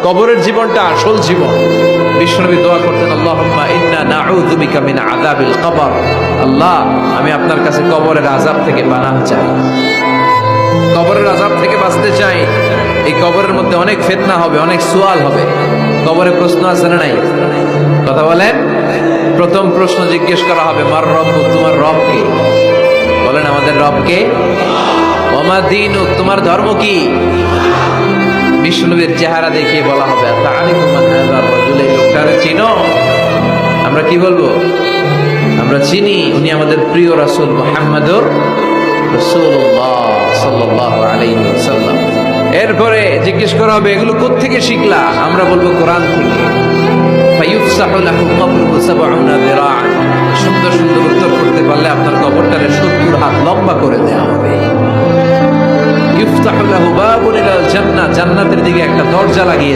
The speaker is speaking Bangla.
কবরের জীবনটা আসল জীবন। বিশ্বনবী দোয়া করতেন, আল্লাহুম্মা ইন্না নাউযু বিকা মিন আযাবিল কবর। আল্লাহ, আমি আপনার কাছে কবরের আযাব থেকে পানাহ চাই, কবরের আযাব থেকে বাঁচতে চাই। এই কবরের মধ্যে অনেক ফিতনা হবে, অনেক সুয়াল হবে। কবরে প্রশ্ন আছে না নাই? কথা বলেন। প্রথম প্রশ্ন জিজ্ঞেস করা হবে, মার রব্বুক, তোমার রব কে? বলেন, আমাদের রব কে? ওয়া মা দীনুক, তোমার ধর্ম কি? বিষ্ণুবীর চেহারা দেখিয়ে বলা হবে, তাআরিফু মান হাযা রাজুল, এই লোকটারে চিনো? আমরা কি বলবো? আমরা চিনি, উনি আমাদের প্রিয় রাসূল মুহাম্মদুর রাসূলুল্লাহ সাল্লাল্লাহু আলাইহি ওয়াসাল্লাম। এরপরে জিজ্ঞেস করা হবে, এগুলো কোত্থেকে শিখলা? আমরা বলবো কোরআন থেকে। ফায়ুফসাহু লাহু কবরুহু ৭০ যিরাআন, সুন্দর সুন্দর উত্তর করতে পারলে আপনার কবরটারে ৭০ হাত লম্বা করে দেওয়া হবে। ইফতাহু লাহু বাবুন ইলাল জান্নাহ, জান্নাতের দিকে একটা দরজা লাগিয়ে